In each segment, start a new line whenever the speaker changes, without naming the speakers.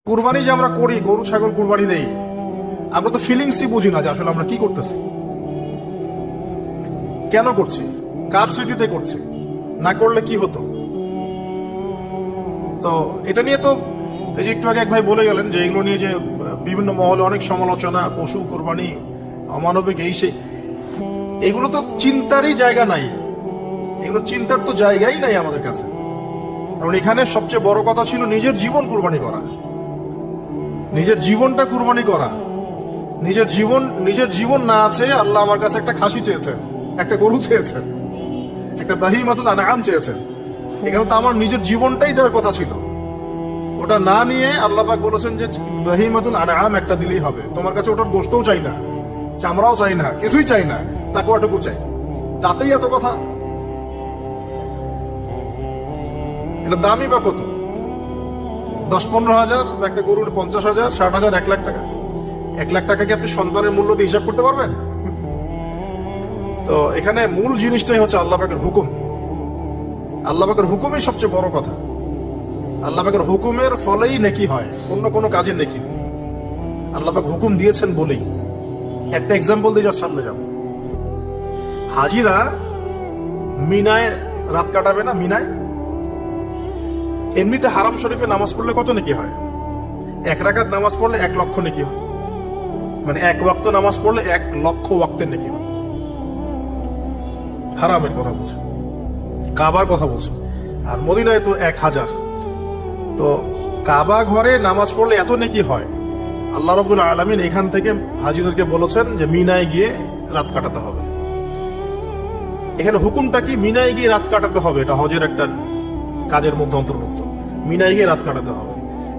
কুরবানি যে আমরা করি, গরু ছাগল কুরবানি দেই, আমরা তো ফিলিংসই বুঝি না যে আসলে আমরা কি করতেছি, কেন করছি, কার স্মৃতিতে করছি, না করলে কি হতো। তো এটা নিয়ে তো এই যে একটু আগে এক ভাই বলে গেলেন যে এগুলো নিয়ে যে বিভিন্ন মহলে অনেক সমালোচনা, পশু কোরবানি, অমানবিক, এই সেই, এগুলো তো চিন্তারই জায়গা নাই। এগুলো চিন্তার তো জায়গাই নাই আমাদের কাছে। কারণ এখানে সবচেয়ে বড় কথা ছিল নিজের জীবন কুরবানি করা, নিজের জীবনটা কুরবানি করা। নিজের জীবন না আছে, আল্লাহ আমার কাছে একটা খাসি চেয়েছেন, একটা গরু চেয়েছেন, একটা বাহিমাতুল আনআম চেয়েছেন। এখানে তো আমার নিজের জীবনটাই দেওয়ার কথা ছিল। ওটা না নিয়ে আল্লাহ পাক বলেছেন যে বাহিমাতুল আনআম একটা দিলেই হবে। তোমার কাছে ওটার গোশতও চাই না, চামড়াও চাই না, কিছুই চাই না, তাকওয়াটুকু চাই। তাতেই এত কথা। এটা দামই বা কত? 10-15 হাজার, একটা গরুর 50,000, 60,000, 1 লাখ টাকা। 1 লাখ টাকা কি আপনি সন্তানের মূল্য দিয়ে হিসাব করতে পারবেন? তো এখানে মূল জিনিসটাই হচ্ছে আল্লাহ পাকের হুকুম। আল্লাহ পাকের হুকুমই সবচেয়ে বড় কথা। আল্লাহ পাকের হুকুমের ফলেই নেকি হয়, অন্য কোনো কাজে নেকি নেই। আল্লাহ পাক হুকুম দিয়েছেন বলেই। একটা এক্সাম্পল দিয়ে যার সামনে যাব। হাজিরা মিনায় রাত কাটাবে না? মিনায় এমনিতে হারাম শরীফে নামাজ পড়লে কত নেকি হয়? 1 রাকাত নামাজ পড়লে 1 লক্ষ নেকি হয়। মানে 1 ওয়াক্ত নামাজ পড়লে 1 লক্ষ ওয়াক্তের নেকি হয়। হারামের কথা বলছে, কাবার কথা বলছে। আর মদিনায় তো 1000। তো কাবা ঘরে নামাজ পড়লে এত নেকি হয়। আল্লাহ রাব্বুল আলামিন এখান থেকে হাজিদেরকে বলেছেন যে মিনায় গিয়ে রাত কাটাতে হবে। এখানে হুকুমটা কি? মিনায় গিয়ে রাত কাটাতে হবে। এটা হজের একটা কাজের মধ্যে অন্তর্ভুক্ত। মিনায় গিয়ে রাত কাটাতে হবে।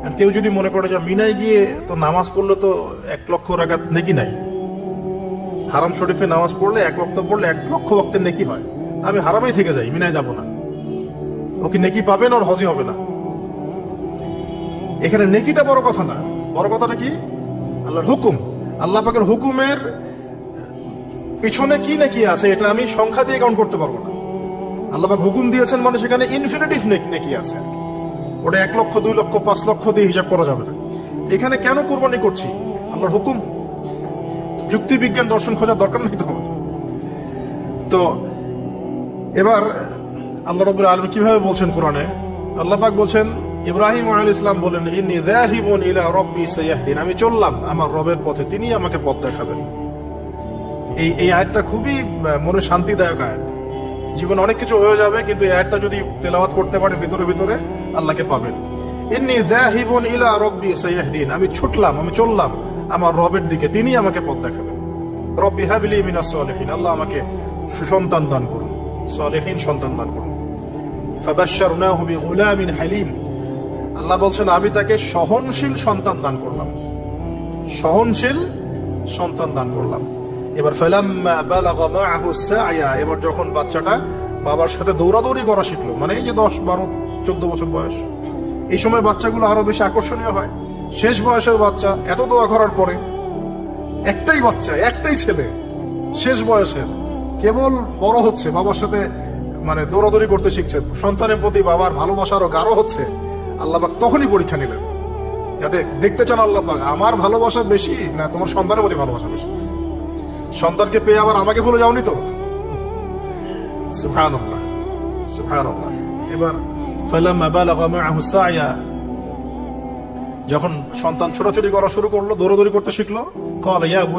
আর কেউ যদি মনে করে যে মিনায় গিয়ে তো নামাজ পড়লে তো 1 লক্ষ রাকাত নেকি নাই, হারাম শরীফে নামাজ পড়লে 1 ওয়াক্ত পড়লে 1 লক্ষ ওয়াক্তের নেকি হয়, আমি হারামেই থেকে যাই, মিনায় যাব না, ও কি নেকি পাবেন? ওর হজই হবে না। এখানে নেকিটা বড় কথা না, বড় কথাটা কি? আল্লাহর হুকুম। আল্লাহ পাকের হুকুমের পিছনে কি নেকি আছে এটা আমি সংখ্যা দিয়ে কাউন্ট করতে পারবো না। আল্লাহ পাক হুকুম দিয়েছেন মানে সেখানে ইনফিনিটিভ নেকি আছে। ওটা 1 লক্ষ, 2 লক্ষ, 5 লক্ষ দিয়ে হিসাব করা যাবে না। এখানে কেন কুরবানি করছি? আল্লাহর হুকুম। যুক্তি বিজ্ঞান দর্শন খোঁজার দরকার নেই তো। তো এবার আল্লাহ রাব্বুল আলামিন কিভাবে বলছেন কোরআনে? আল্লাহ পাক বলছেন, ইব্রাহিম আলাইহিস সালাম বলেন, ইন্নী যাহিবুন ইলা রাব্বি সায়াহদিন, আমি চললাম আমার রবের পথে, তিনি আমাকে পথ দেখাবেন। এই আয়াতটা খুবই মনে শান্তিদায়ক আয়াত। জীবনে অনেক কিছু হয়ে যাবে, কিন্তু এই আয়াতটা যদি তেলাওয়াত করতে পারে ভিতরে ভিতরে আল্লাহকে পাবেন। ইন্নী যাহিবুন ইলা রাব্বি সায়াহদিন, আমি ছুটলাম, আমি চললাম আমার রবের দিকে, তিনি আমাকে পথ দেখাবেন। রব্বি হাবলি মিনাস সালিহিন, আল্লাহ আমাকে সুসন্তান দান করুন, সালিহিন সন্তান দান করুন। ফাবাশশারনাহু বিগুলামিন হালিম, আল্লাহ বলছেন আমি তাকে সহনশীল সন্তান দান করলাম, সহনশীল সন্তান দান করলাম। এবার ফালাম্মা বালাগা মাআহু সা'য়া, এবার যখন বাচ্চাটা বাবার সাথে দৌড়াদৌড়ি করা শিখলো, মানে এই যে 10, 12, 14 বছর বয়স, এই সময় বাচ্চাগুলো আরো বেশি আকর্ষণীয় হয়। শেষ বয়সের বাচ্চা, এত দোয়া করার পরে একটাই বাচ্চা, একটাই ছেলে, শেষ বয়সের, কেবল বড় হচ্ছে, বাবার সাথে মানে দৌড়াদৌড়ি করতে শিখছে, সন্তানের প্রতি বাবার ভালোবাসা আরো গাঢ় হচ্ছে। আল্লাহ পাক তখনই পরীক্ষা নিলেন, যাতে দেখতে চান আল্লাহ পাক আমার ভালোবাসা বেশি না তোমার সন্তানের প্রতি ভালোবাসা বেশি। সন্তানকে পেয়ে আবার আমাকে ভুলে যাওনি তো? সুবহানাল্লাহ, সুবহানাল্লাহ। এবার ফালাম্মা বালাগা মাআহু সা'য়া, যখন সন্তান ছোটাছুটি করা শুরু করলো, দৌড়াদৌড়ি করতে শিখলো, ক্বালা ইয়া বুনাইয়া